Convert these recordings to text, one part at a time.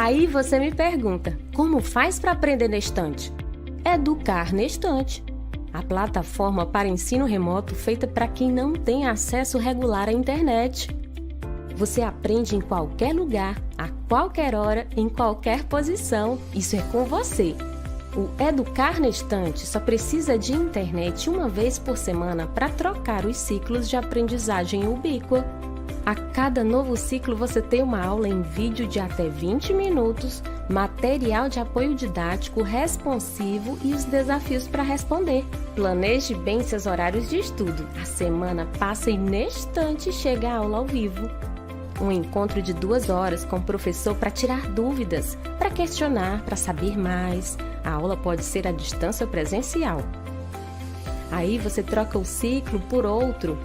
Aí você me pergunta, como faz para aprender na estante? Educar na estante. A plataforma para ensino remoto feita para quem não tem acesso regular à internet. Você aprende em qualquer lugar, a qualquer hora, em qualquer posição. Isso é com você. O Educar na Estante só precisa de internet uma vez por semana para trocar os ciclos de aprendizagem ubíqua. A cada novo ciclo você tem uma aula em vídeo de até 20 minutos, material de apoio didático responsivo e os desafios para responder. Planeje bem seus horários de estudo. A semana passa e na estante chega a aula ao vivo. Um encontro de 2 horas com o professor para tirar dúvidas, para questionar, para saber mais. A aula pode ser à distância ou presencial. Aí você troca o ciclo por outro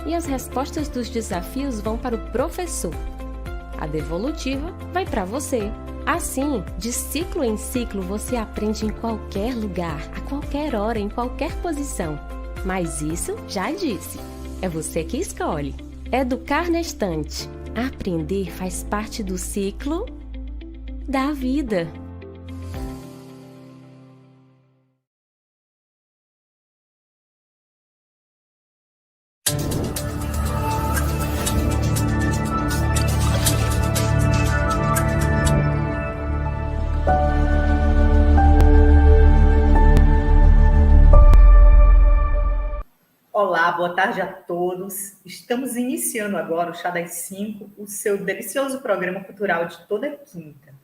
e as respostas dos desafios vão para o professor. A devolutiva vai para você. Assim, de ciclo em ciclo, você aprende em qualquer lugar, a qualquer hora, em qualquer posição. Mas isso já disse. É você que escolhe. Educar na estante. Aprender faz parte do ciclo da vida. Olá, boa tarde a todos. Estamos iniciando agora o Chá das 5, o seu delicioso programa cultural de toda quinta.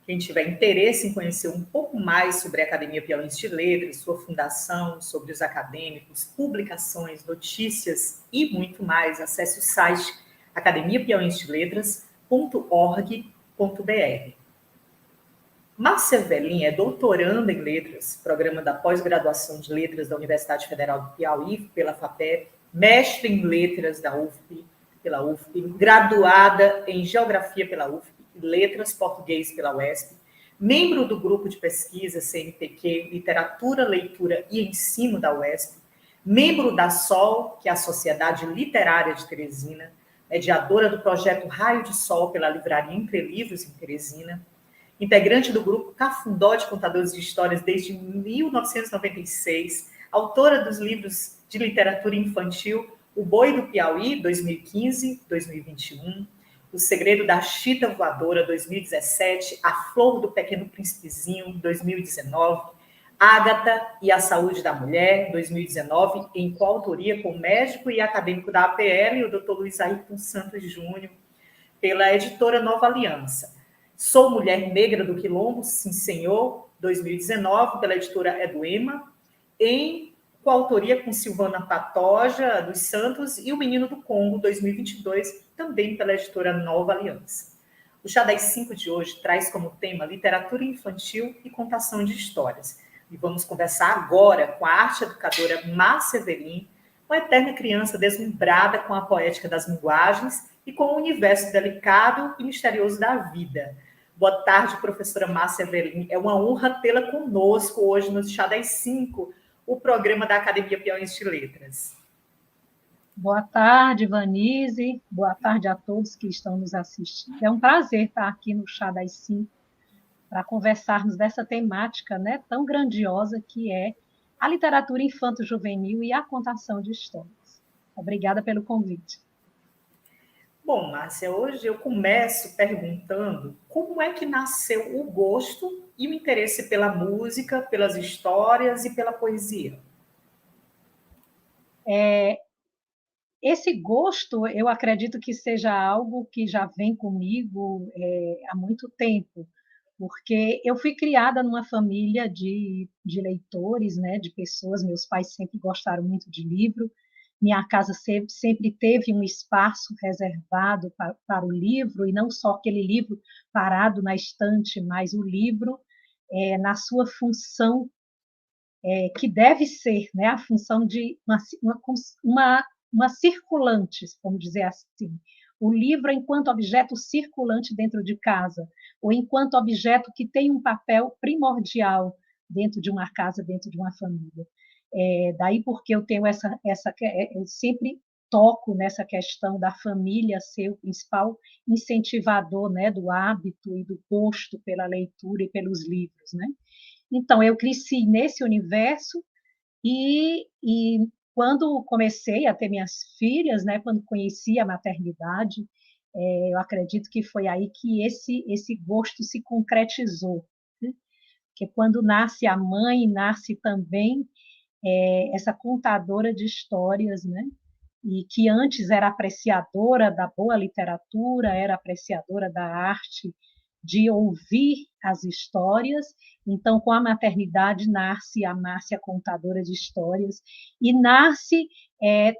Quem tiver interesse em conhecer um pouco mais sobre a Academia Piauiense de Letras, sua fundação, sobre os acadêmicos, publicações, notícias e muito mais, acesse o site academiapiauiensedeletras.org.br. Márcia Velin é doutoranda em Letras, programa da pós-graduação de Letras da Universidade Federal do Piauí, pela FAPEP, mestre em Letras da UFP, pela UFP, graduada em Geografia pela UFP e Letras Português pela UESP, membro do grupo de pesquisa CNPq, Literatura, Leitura e Ensino da UESP, membro da SOL, que é a Sociedade Literária de Teresina, mediadora do projeto Raio de Sol pela Livraria Entre Livros em Teresina, integrante do grupo Cafundó de Contadores de Histórias desde 1996, autora dos livros de literatura infantil O Boi do Piauí, 2015-2021, O Segredo da Chita Voadora, 2017, A Flor do Pequeno Príncipezinho, 2019, Ágata e a Saúde da Mulher, 2019, em coautoria com o médico e acadêmico da APL, o Dr. Luiz Ayrton Santos Júnior, pela editora Nova Aliança. Sou Mulher Negra do Quilombo, sim senhor, 2019, pela editora Eduema, em coautoria com Silvana Patoja dos Santos e O Menino do Congo, 2022, também pela editora Nova Aliança. O Chá das 5 de hoje traz como tema literatura infantil e contação de histórias. E vamos conversar agora com a arte educadora Márcia Velin, uma eterna criança deslumbrada com a poética das linguagens e com o universo delicado e misterioso da vida. Boa tarde, professora Márcia Velin. É uma honra tê-la conosco hoje no Chá das 5, o programa da Academia Piauiense de Letras. Boa tarde, Vanise. Boa tarde a todos que estão nos assistindo. É um prazer estar aqui no Chá das 5 para conversarmos dessa temática, né, tão grandiosa que é a literatura infanto-juvenil e a contação de histórias. Obrigada pelo convite. Bom, Márcia, hoje eu começo perguntando como é que nasceu o gosto e o interesse pela música, pelas histórias e pela poesia. Esse gosto, eu acredito que seja algo que já vem comigo há muito tempo, porque eu fui criada numa família de leitores, né, de pessoas, meus pais sempre gostaram muito de livro, minha casa sempre teve um espaço reservado para o livro, e não só aquele livro parado na estante, mas o livro na sua função que deve ser, né, a função de uma circulante, vamos dizer assim. O livro enquanto objeto circulante dentro de casa, ou enquanto objeto que tem um papel primordial dentro de uma casa, dentro de uma família. Daí porque eu tenho eu sempre toco nessa questão da família ser o principal incentivador, né, do hábito e do gosto pela leitura e pelos livros, né? Então, eu cresci nesse universo e quando comecei a ter minhas filhas, né, quando conheci a maternidade, eu acredito que foi aí que esse gosto se concretizou, né? Porque quando nasce a mãe, nasce também essa contadora de histórias, né? E que antes era apreciadora da boa literatura, era apreciadora da arte de ouvir as histórias. Então, com a maternidade, nasce a Márcia contadora de histórias, e nasce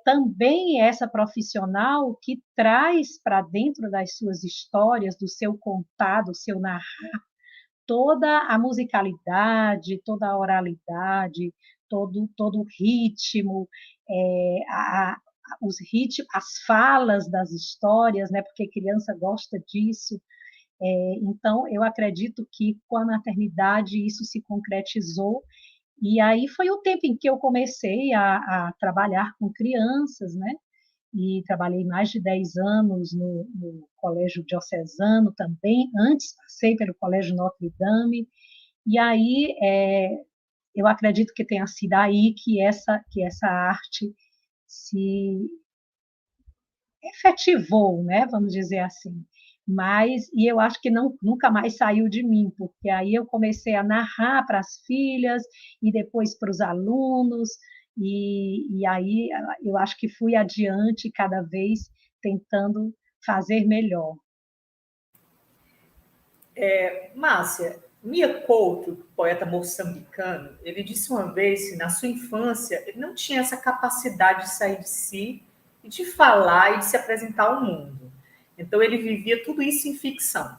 também essa profissional que traz para dentro das suas histórias, do seu contar, do seu narrar, toda a musicalidade, toda a oralidade, todo o ritmo, os ritmos, as falas das histórias, né? Porque criança gosta disso. Então, eu acredito que com a maternidade isso se concretizou, e aí foi o tempo em que eu comecei a trabalhar com crianças, né? E trabalhei mais de 10 anos no Colégio Diocesano também, antes passei pelo Colégio Notre Dame, e aí eu acredito que tenha sido aí que essa arte se efetivou, né? Vamos dizer assim. E eu acho que nunca mais saiu de mim, porque aí eu comecei a narrar para as filhas e depois para os alunos, e aí eu acho que fui adiante cada vez tentando fazer melhor. Márcia, Mia Couto, poeta moçambicano, ele disse uma vez que na sua infância ele não tinha essa capacidade de sair de si e de falar e de se apresentar ao mundo. Então ele vivia tudo isso em ficção.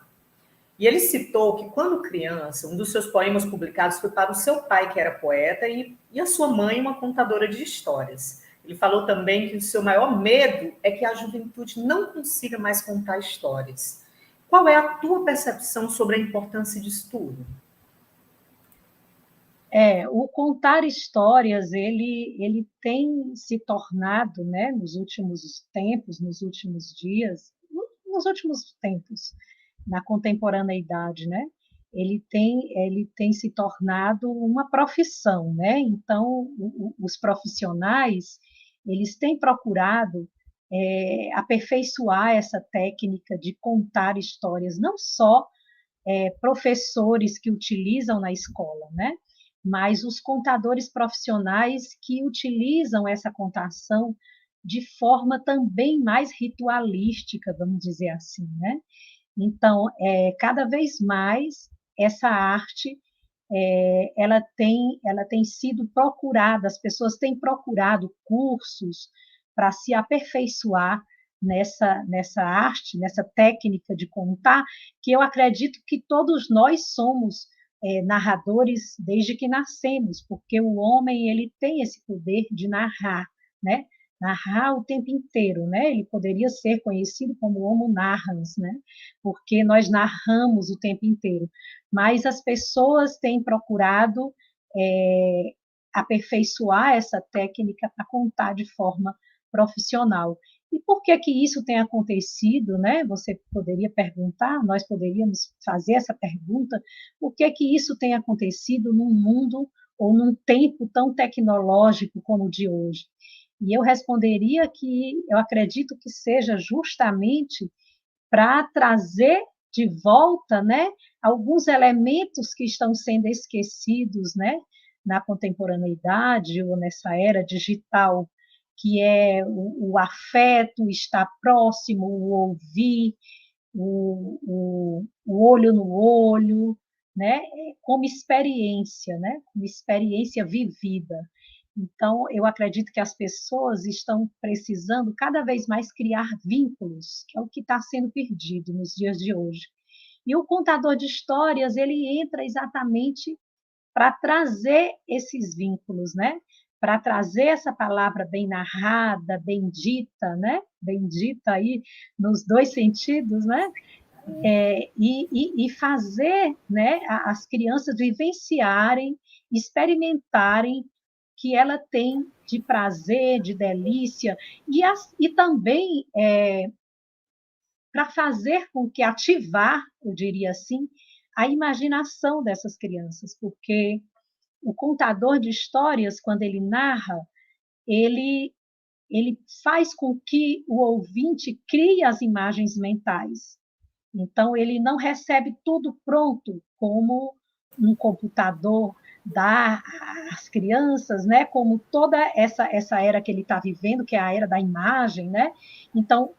E ele citou que, quando criança, um dos seus poemas publicados foi para o seu pai, que era poeta, e a sua mãe, uma contadora de histórias. Ele falou também que o seu maior medo é que a juventude não consiga mais contar histórias. Qual é a tua percepção sobre a importância disso tudo? O contar histórias, ele tem se tornado, né, nos últimos tempos, nos últimos dias, nos últimos tempos, na contemporaneidade, né, ele tem se tornado uma profissão, né? Então, os profissionais, eles têm procurado aperfeiçoar essa técnica de contar histórias, não só professores que utilizam na escola, né? Mas os contadores profissionais que utilizam essa contação de forma também mais ritualística, vamos dizer assim, né? Então, cada vez mais essa arte ela tem sido procurada, as pessoas têm procurado cursos para se aperfeiçoar nessa arte, nessa técnica de contar, que eu acredito que todos nós somos narradores desde que nascemos, porque o homem ele tem esse poder de narrar, né? Narrar o tempo inteiro, né? Ele poderia ser conhecido como Homo narrans, né? Porque nós narramos o tempo inteiro. Mas as pessoas têm procurado aperfeiçoar essa técnica para contar de forma profissional. E por que que isso tem acontecido, né? Você poderia perguntar, nós poderíamos fazer essa pergunta, por que que isso tem acontecido num mundo ou num tempo tão tecnológico como o de hoje? E eu responderia que eu acredito que seja justamente para trazer de volta, né, alguns elementos que estão sendo esquecidos, né, na contemporaneidade ou nessa era digital, que é o afeto, o estar próximo, o ouvir, o olho no olho, né, como experiência vivida. Então, eu acredito que as pessoas estão precisando cada vez mais criar vínculos, que é o que está sendo perdido nos dias de hoje. E o contador de histórias, ele entra exatamente para trazer esses vínculos, né? Para trazer essa palavra bem narrada, bendita, né? Bendita aí nos dois sentidos, né? E fazer, né, as crianças vivenciarem, experimentarem que ela tem de prazer, de delícia, e também para fazer com que ativar, eu diria assim, a imaginação dessas crianças, porque o contador de histórias, quando ele narra, ele, ele faz com que o ouvinte crie as imagens mentais. Então, ele não recebe tudo pronto, como um computador dá às crianças, né? Como toda essa era que ele está vivendo, que é a era da imagem, né? Então,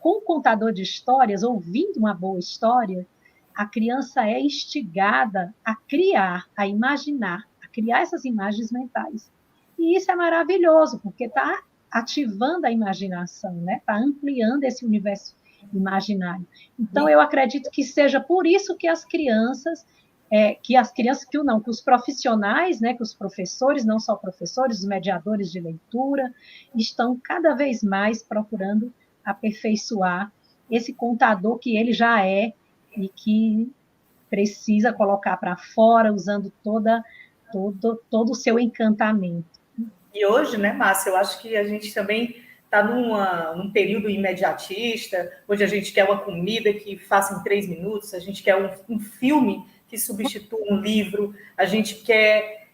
com o contador de histórias, ouvindo uma boa história, a criança é instigada a criar, a imaginar, a criar essas imagens mentais. E isso é maravilhoso, porque está ativando a imaginação, né? Está ampliando esse universo imaginário. Então, eu acredito que seja por isso que as crianças, que os profissionais, né, que os professores, não só professores, os mediadores de leitura, estão cada vez mais procurando aperfeiçoar esse contador que ele já é e que precisa colocar para fora, usando todo o seu encantamento. E hoje, né, Márcia, eu acho que a gente também está num período imediatista, onde a gente quer uma comida que faça em 3 minutos, a gente quer um filme que substitua um livro, a gente quer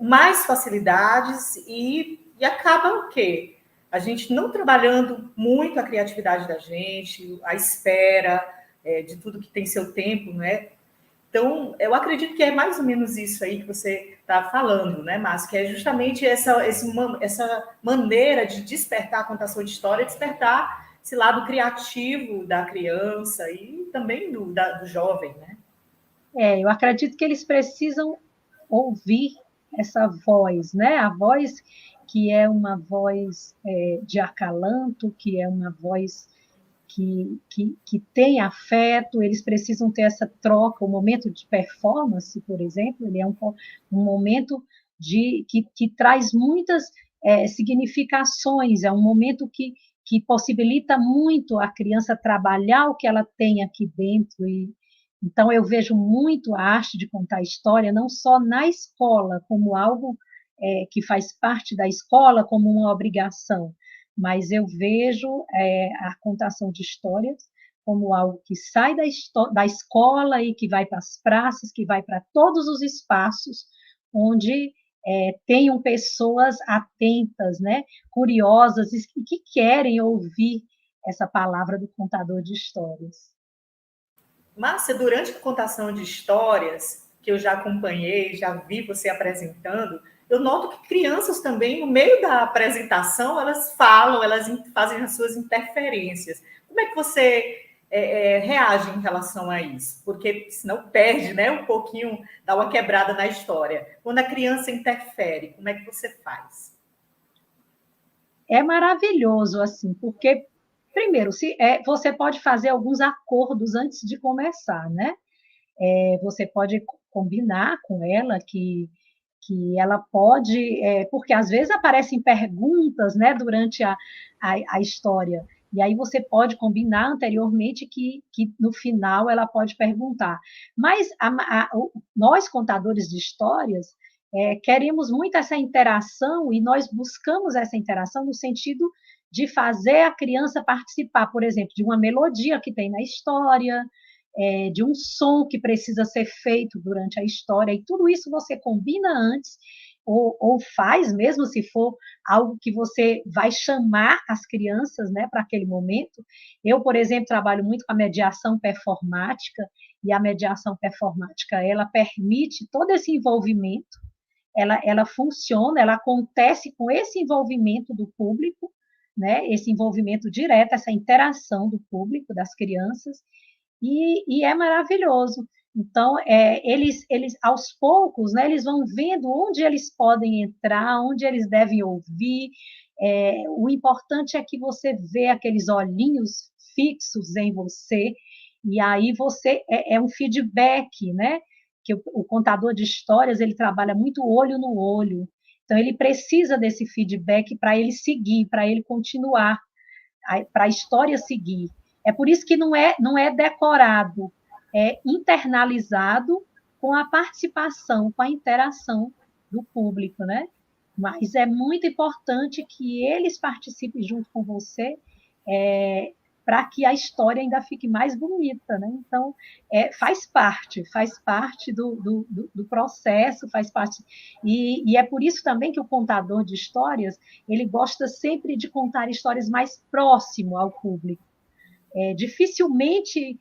mais facilidades e acaba o quê? A gente não trabalhando muito a criatividade da gente, a espera de tudo que tem seu tempo, né? Então, eu acredito que é mais ou menos isso aí que você está falando, né, Márcio? Que é justamente essa maneira de despertar a contação de história, despertar esse lado criativo da criança e também do jovem, né? Eu acredito que eles precisam ouvir essa voz, né? A voz que é uma voz de acalanto, que é uma voz que tem afeto, eles precisam ter essa troca. O momento de performance, por exemplo, ele é um momento que traz muitas significações, é um momento que possibilita muito a criança trabalhar o que ela tem aqui dentro. Então, eu vejo muito a arte de contar história, não só na escola, como algo que faz parte da escola, como uma obrigação, mas eu vejo a contação de histórias como algo que sai da escola e que vai para as praças, que vai para todos os espaços onde tenham pessoas atentas, né, curiosas e que querem ouvir essa palavra do contador de histórias. Márcia, durante a contação de histórias, que eu já acompanhei, já vi você apresentando, eu noto que crianças também, no meio da apresentação, elas falam, elas fazem as suas interferências. Como é que você reage em relação a isso? Porque senão perde, né, um pouquinho, dá uma quebrada na história. Quando a criança interfere, como é que você faz? É maravilhoso, assim, porque, primeiro, você pode fazer alguns acordos antes de começar, né? Você pode combinar com ela que ela pode, porque às vezes aparecem perguntas, né, durante a história, e aí você pode combinar anteriormente que no final ela pode perguntar. Mas nós, contadores de histórias, queremos muito essa interação e nós buscamos essa interação no sentido de fazer a criança participar, por exemplo, de uma melodia que tem na história, de um som que precisa ser feito durante a história, e tudo isso você combina antes, ou faz, mesmo se for algo que você vai chamar as crianças, né, para aquele momento. Eu, por exemplo, trabalho muito com a mediação performática, e a mediação performática, ela permite todo esse envolvimento, ela funciona, ela acontece com esse envolvimento do público, né, esse envolvimento direto, essa interação do público, das crianças, e é maravilhoso. Então, eles aos poucos, né, eles vão vendo onde eles podem entrar, onde eles devem ouvir. O importante é que você vê aqueles olhinhos fixos em você, e aí você é um feedback, né? Que o contador de histórias ele trabalha muito olho no olho. Então, ele precisa desse feedback para ele seguir, para ele continuar, para a história seguir. É por isso que não é decorado, é internalizado com a participação, com a interação do público, né? mas é muito importante que eles participem junto com você, para que a história ainda fique mais bonita, né? Então, faz parte do processo, faz parte. E é por isso também que o contador de histórias, ele gosta sempre de contar histórias mais próximo ao público. Dificilmente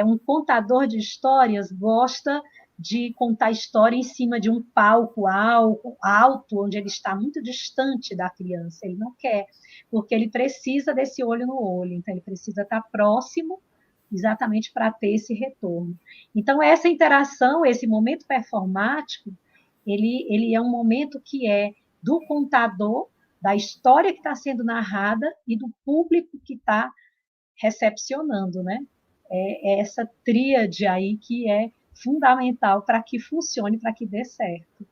um contador de histórias gosta de contar história em cima de um palco alto, onde ele está muito distante da criança. Ele não quer, porque ele precisa desse olho no olho, então ele precisa estar próximo exatamente para ter esse retorno. Então, essa interação, esse momento performático, ele é um momento que é do contador, da história que está sendo narrada e do público que está recepcionando, né? É essa tríade aí que é fundamental para que funcione, para que dê certo.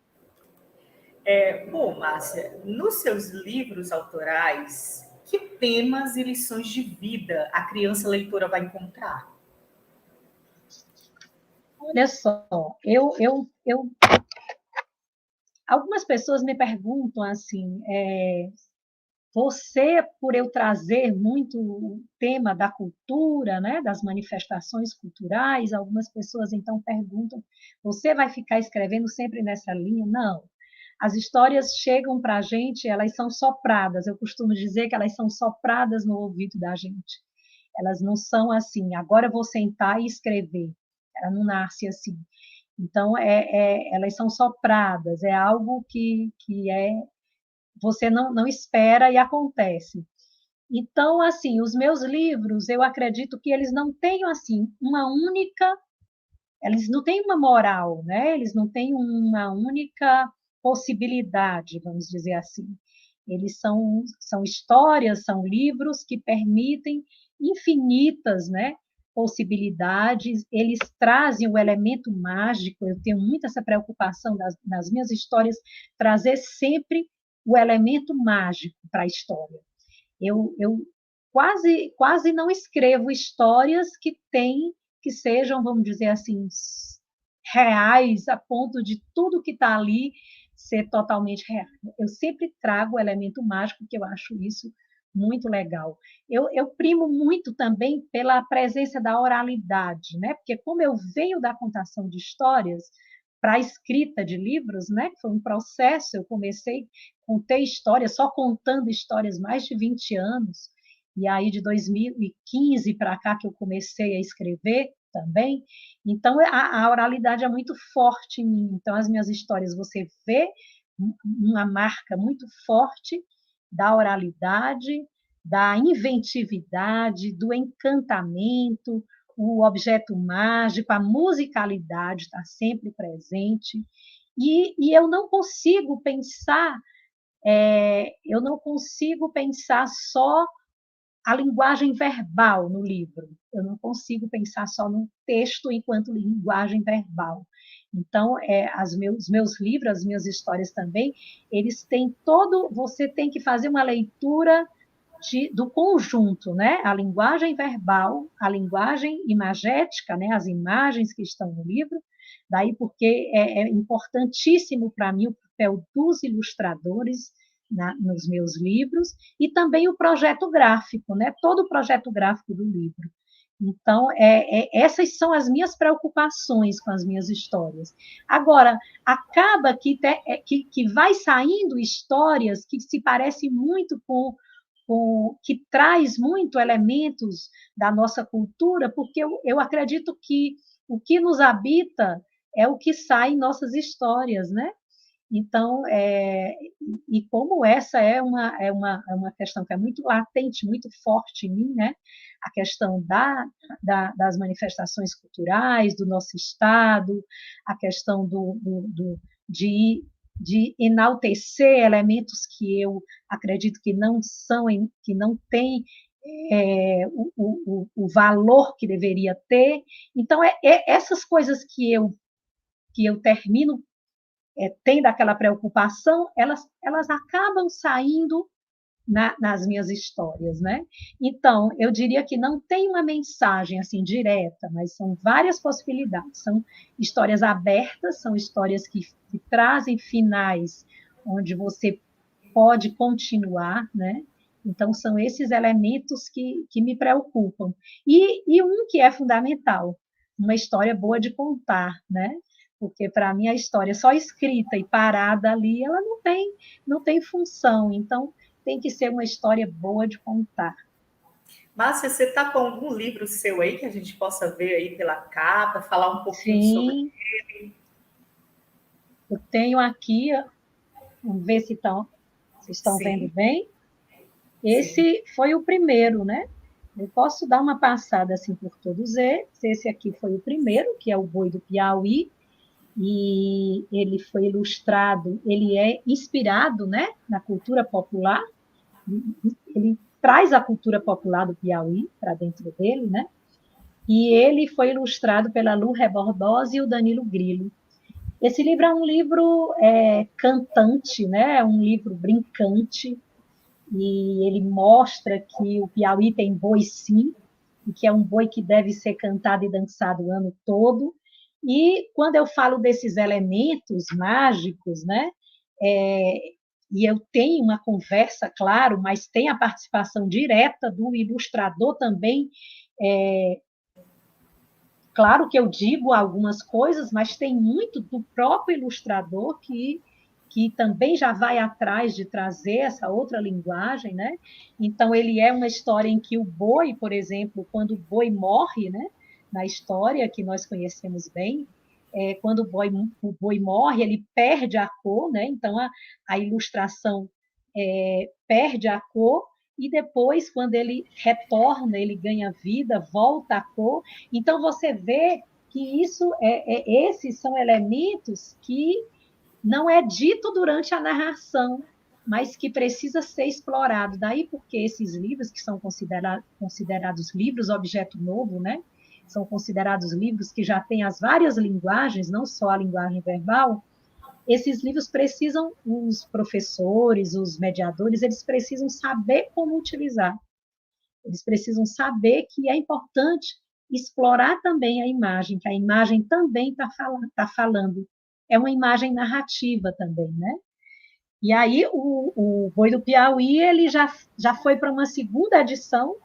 Bom, Márcia, nos seus livros autorais, que temas e lições de vida a criança leitora vai encontrar? Olha só, algumas pessoas me perguntam assim, você, por eu trazer muito o tema da cultura, né, das manifestações culturais, algumas pessoas então perguntam, você vai ficar escrevendo sempre nessa linha? Não. As histórias chegam para a gente, elas são sopradas, eu costumo dizer que elas são sopradas no ouvido da gente. Elas não são assim, agora eu vou sentar e escrever. Ela não nasce assim. Então, elas são sopradas, é algo que você não espera e acontece. Então, assim, os meus livros, eu acredito que eles não tenham, assim, eles não têm uma moral, né? Eles não têm uma única possibilidade, vamos dizer assim. Eles são histórias, são livros que permitem infinitas, né, possibilidades, eles trazem o elemento mágico, eu tenho muito essa preocupação nas minhas histórias, trazer sempre o elemento mágico para a história. Eu quase não escrevo histórias que sejam, vamos dizer assim, reais, a ponto de tudo que está ali ser totalmente real. Eu sempre trago o elemento mágico, que eu acho isso muito legal. Eu primo muito também pela presença da oralidade, né? Porque como eu venho da contação de histórias para a escrita de livros, né? Foi um processo, eu contei histórias, só contando histórias mais de 20 anos, e aí de 2015 para cá que eu comecei a escrever também, então a oralidade é muito forte em mim, então as minhas histórias você vê uma marca muito forte da oralidade, da inventividade, do encantamento, o objeto mágico, a musicalidade está sempre presente, e eu não consigo pensar só a linguagem verbal no livro. Eu não consigo pensar só no texto enquanto linguagem verbal. Então, os meus livros, as minhas histórias também, eles têm você tem que fazer uma leitura do conjunto, né? A linguagem verbal, a linguagem imagética, né? As imagens que estão no livro, daí porque é importantíssimo para mim o papel dos ilustradores nos meus livros, e também o projeto gráfico, né? Todo o projeto gráfico do livro. Então, essas são as minhas preocupações com as minhas histórias. Agora, acaba que vai saindo histórias que se parecem muito que traz muito elementos da nossa cultura, porque eu acredito que o que nos habita é o que sai em nossas histórias, né? Então, e como essa é uma questão que é muito latente, muito forte em mim, né? A questão das manifestações culturais do nosso Estado, a questão de enaltecer elementos que eu acredito que que não têm o valor que deveria ter. Então, essas coisas que eu termino tendo aquela preocupação, elas acabam saindo nas minhas histórias, né? Então, eu diria que não tem uma mensagem assim direta, mas são várias possibilidades. São histórias abertas, são histórias que trazem finais onde você pode continuar, né? Então, são esses elementos que me preocupam. E um que é fundamental, uma história boa de contar, né? Porque, para mim, a história só escrita e parada ali, ela não tem função. Então, tem que ser uma história boa de contar. Márcia, você está com algum livro seu aí que a gente possa ver aí pela capa, falar um pouquinho sobre Sim, ele? eu tenho aqui, vamos ver se vocês estão vendo Sim, bem. sim. Esse foi o primeiro, né? Eu posso dar uma passada assim por todos eles. Esse aqui foi o primeiro, que é o Boi do Piauí, e ele foi ilustrado, ele é inspirado, né, na cultura popular, ele traz a cultura popular do Piauí para dentro dele, né? E ele foi ilustrado pela Lu Rebordosa e o Danilo Grillo. Esse livro é um livro cantante, né? É um livro brincante, e ele mostra que o Piauí tem boi sim, e que é um boi que deve ser cantado e dançado o ano todo. E quando eu falo desses elementos mágicos, né, é, e eu tenho uma conversa, claro, mas tem a participação direta do ilustrador também. Claro que eu digo algumas coisas, mas tem muito do próprio ilustrador que também já vai atrás de trazer essa outra linguagem, né? Então, ele é uma história em que o boi, por exemplo, quando o boi morre, né? Na história que nós conhecemos bem, quando o boi morre, ele perde a cor, né? Então, a ilustração perde a cor, e depois, quando ele retorna, ele ganha vida, volta a cor. Então, você vê que esses são elementos que não é dito durante a narração, mas que precisa ser explorado. Daí porque esses livros, que são considerados livros objeto novo, né? São considerados livros que já têm as várias linguagens, não só a linguagem verbal. Esses livros precisam, os professores, os mediadores, eles precisam saber como utilizar. Eles precisam saber que é importante explorar também a imagem, que a imagem também está falando. É uma imagem narrativa também, né? E aí o Boi do Piauí ele já foi para uma segunda edição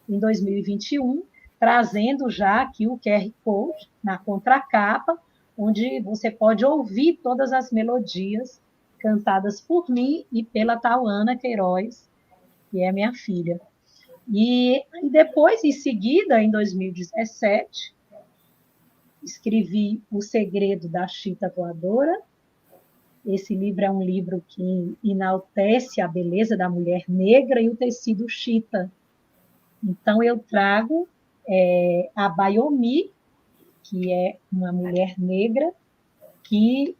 em 2021, trazendo já aqui o QR Code na contracapa, onde você pode ouvir todas as melodias cantadas por mim e pela Tauana Queiroz, que é minha filha. E depois, em seguida, em 2017, escrevi O Segredo da Chita Voadora. Esse livro é um livro que enaltece a beleza da mulher negra e o tecido chita. Então, eu trago a Bayomi, que é uma mulher negra que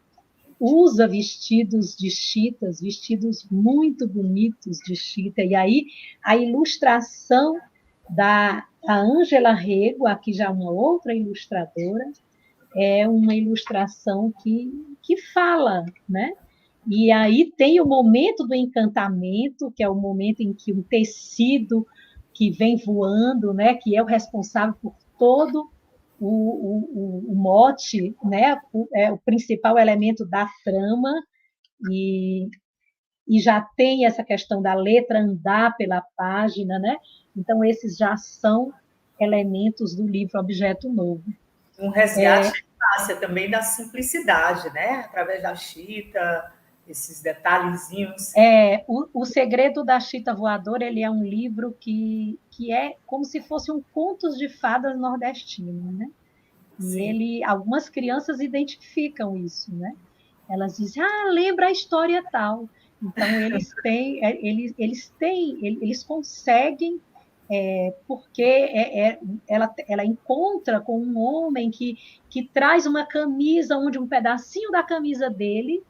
usa vestidos de chitas, vestidos muito bonitos de chita. E aí, a ilustração da Ângela Rego, aqui já uma outra ilustradora, é uma ilustração que fala, né? E aí tem o momento do encantamento, que é o momento em que o tecido que vem voando, né, que é o responsável por todo o mote, né, o principal elemento da trama, e, e já tem essa questão da letra andar pela página, né? Então, esses já são elementos do livro Objeto Novo. Um resgate de Márcia, também da simplicidade, né? Através da chita, esses detalhezinhos. O Segredo da Chita Voadora ele é um livro que é como se fosse um contos de fadas nordestino, né? E Sim. algumas crianças identificam isso, né? Elas dizem, lembra a história tal. Então, eles conseguem, porque ela encontra com um homem que traz uma camisa, onde um pedacinho da camisa dele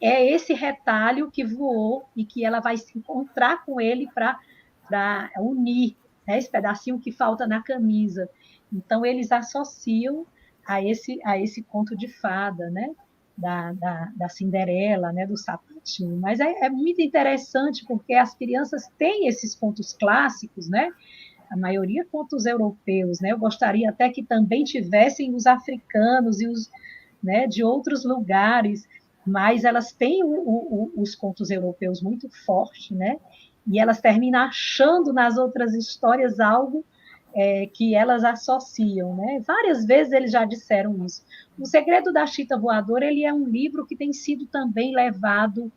é esse retalho que voou, e que ela vai se encontrar com ele para unir, né, esse pedacinho que falta na camisa. Então, eles associam a esse conto de fada, né? Da Cinderela, né, do sapatinho. Mas é muito interessante, porque as crianças têm esses contos clássicos, né? A maioria contos europeus, né? Eu gostaria até que também tivessem os africanos e os, né, de outros lugares, mas elas têm os contos europeus muito fortes, né? E elas terminam achando nas outras histórias algo que elas associam, né? Várias vezes eles já disseram isso. O Segredo da Chita Voadora, ele é um livro que tem sido também levado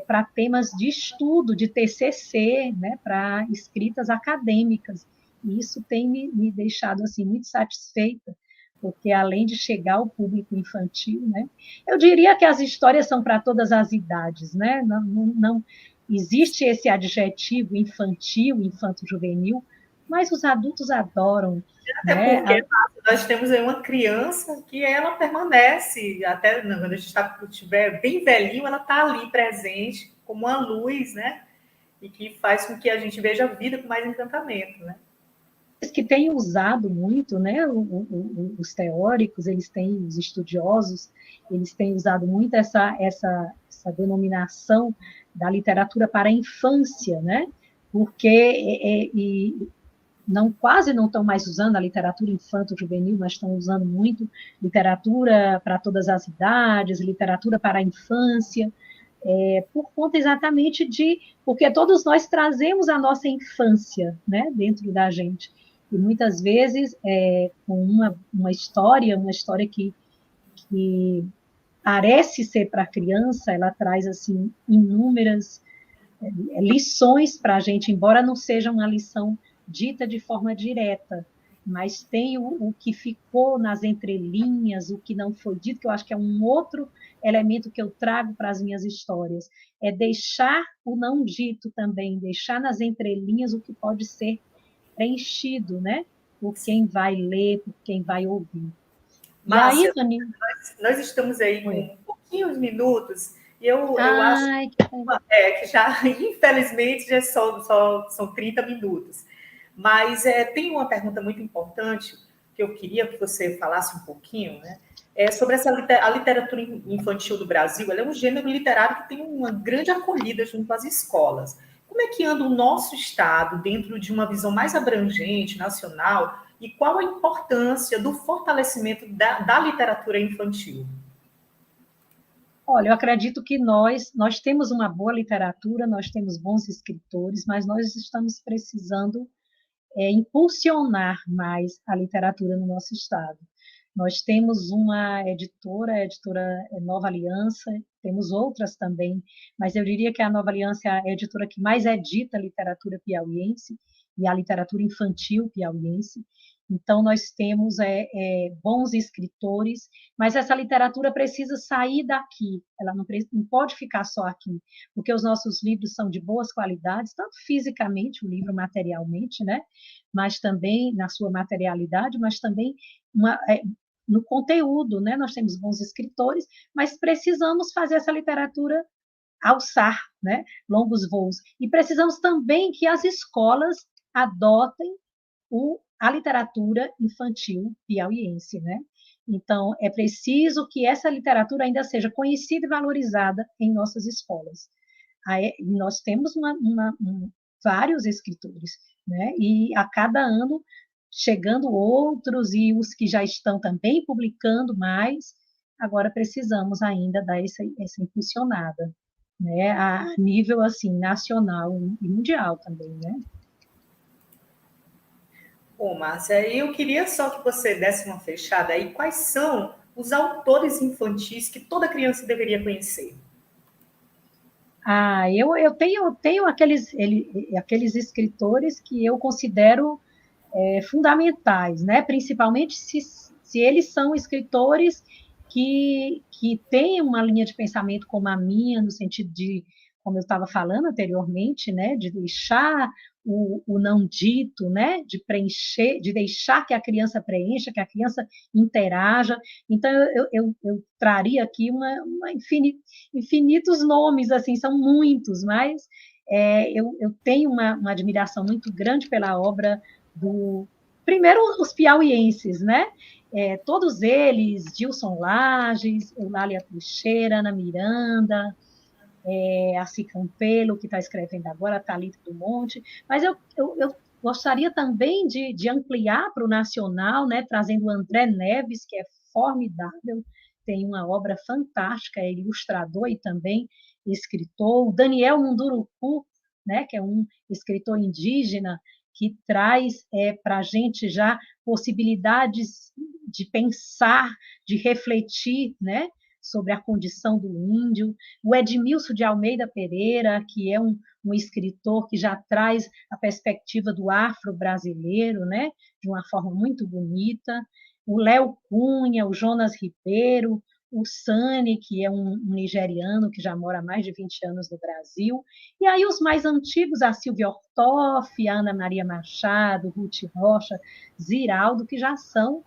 para temas de estudo, de TCC, né? Para escritas acadêmicas. E isso tem me deixado assim muito satisfeita, porque além de chegar ao público infantil, né? Eu diria que as histórias são para todas as idades, né? Não existe esse adjetivo infantil, infanto-juvenil, mas os adultos adoram, Até né? porque nós temos aí uma criança que ela permanece, até quando a gente estiver bem velhinho, ela está ali presente como uma luz, né? E que faz com que a gente veja a vida com mais encantamento, né? Que têm usado muito, né? Os teóricos, eles têm, os estudiosos, eles têm usado muito essa denominação da literatura para a infância, né? Porque não, quase não estão mais usando a literatura infanto-juvenil, mas estão usando muito literatura para todas as idades, literatura para a infância, por conta exatamente porque todos nós trazemos a nossa infância, né, dentro da gente. E muitas vezes, com uma história que parece ser para a criança, ela traz assim inúmeras lições para a gente, embora não seja uma lição dita de forma direta, mas tem o que ficou nas entrelinhas, o que não foi dito, que eu acho que é um outro elemento que eu trago para as minhas histórias, é deixar o não dito também, deixar nas entrelinhas o que pode ser preenchido, né? Por quem vai ler, por quem vai ouvir. Márcia, E aí, Vani... nós estamos aí Oi. com pouquinhos minutos, e eu acho Ai, que já, infelizmente, já são 30 minutos. Mas tem uma pergunta muito importante que eu queria que você falasse um pouquinho, né? Sobre a literatura infantil do Brasil. Ela é um gênero literário que tem uma grande acolhida junto às escolas. Como é que anda o nosso Estado dentro de uma visão mais abrangente, nacional, e qual a importância do fortalecimento da literatura infantil? olha, eu acredito que nós temos uma boa literatura, nós temos bons escritores, mas nós estamos precisando impulsionar mais a literatura no nosso estado. Nós temos uma editora, a editora Nova Aliança, temos outras também, mas eu diria que a Nova Aliança é a editora que mais edita a literatura piauiense e a literatura infantil piauiense. Então, nós temos bons escritores, mas essa literatura precisa sair daqui, ela não pode ficar só aqui, porque os nossos livros são de boas qualidades, tanto fisicamente, o livro materialmente, né? Mas também na sua materialidade, mas também no conteúdo, né? Nós temos bons escritores, mas precisamos fazer essa literatura alçar, né? Longos voos. E precisamos também que as escolas adotem a literatura infantil piauiense, né? Então, é preciso que essa literatura ainda seja conhecida e valorizada em nossas escolas. Aí, nós temos vários escritores, né? E a cada ano chegando outros e os que já estão também publicando mais, agora precisamos ainda dar essa impulsionada, né? A nível assim nacional e mundial também, né? Bom, Márcia, eu queria só que você desse uma fechada aí. Quais são os autores infantis que toda criança deveria conhecer? Eu tenho aqueles escritores que eu considero fundamentais, né? Principalmente se eles são escritores que têm uma linha de pensamento como a minha, no sentido de, como eu estava falando anteriormente, né? De deixar o não dito, né? De preencher, de deixar que a criança preencha, que a criança interaja. Então, eu traria aqui infinitos nomes, assim, são muitos, mas eu tenho uma admiração muito grande pela obra primeiro os piauienses, né? Todos eles, Gilson Lages, Eulália Teixeira, Ana Miranda, Assi Campelo, que está escrevendo agora, Thalita do Monte, mas eu gostaria também de ampliar para o nacional, né? Trazendo o André Neves, que é formidável, tem uma obra fantástica, é ilustrador e também escritor. O Daniel Munduruku, né, que é um escritor indígena, que traz para a gente já possibilidades de pensar, de refletir, né, sobre a condição do índio. O Edmilson de Almeida Pereira, que é um escritor que já traz a perspectiva do afro-brasileiro, né, de uma forma muito bonita. O Léo Cunha, o Jonas Ribeiro, o Sani, que é um nigeriano que já mora há mais de 20 anos no Brasil. E aí os mais antigos, a Silvia Ortoff, a Ana Maria Machado, Ruth Rocha, Ziraldo, que já são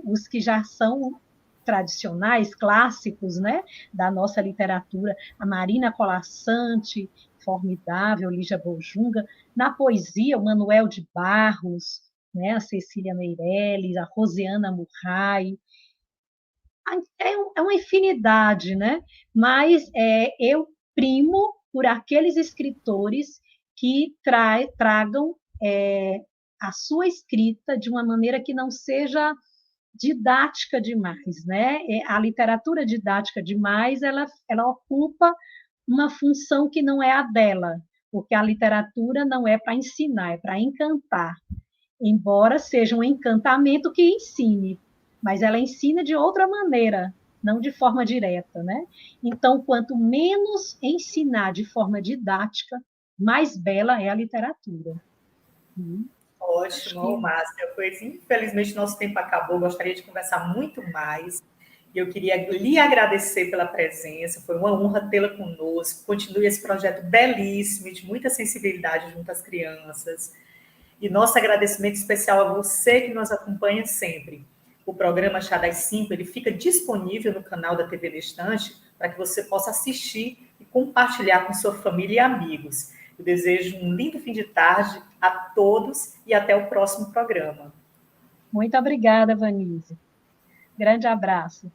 os que já são tradicionais, clássicos, né, da nossa literatura. A Marina Colassante, formidável, Lígia Bojunga. Na poesia, o Manuel de Barros, né, a Cecília Meirelles, a Rosiana Murray. É uma infinidade, né? Mas eu primo por aqueles escritores que tragam a sua escrita de uma maneira que não seja didática demais, né? A literatura didática demais, ela ocupa uma função que não é a dela, porque a literatura não é para ensinar, é para encantar, embora seja um encantamento que ensine, mas ela ensina de outra maneira, não de forma direta, né? Então, quanto menos ensinar de forma didática, mais bela é a literatura. Ótimo, Márcia. Pois, infelizmente, nosso tempo acabou. Gostaria de conversar muito mais. E eu queria lhe agradecer pela presença. Foi uma honra tê-la conosco. Continue esse projeto belíssimo, de muita sensibilidade junto às crianças. E nosso agradecimento especial a você que nos acompanha sempre. O programa Chá das 5, ele fica disponível no canal da TV Nestante para que você possa assistir e compartilhar com sua família e amigos. Eu desejo um lindo fim de tarde a todos e até o próximo programa. Muito obrigada, Vanise. Grande abraço.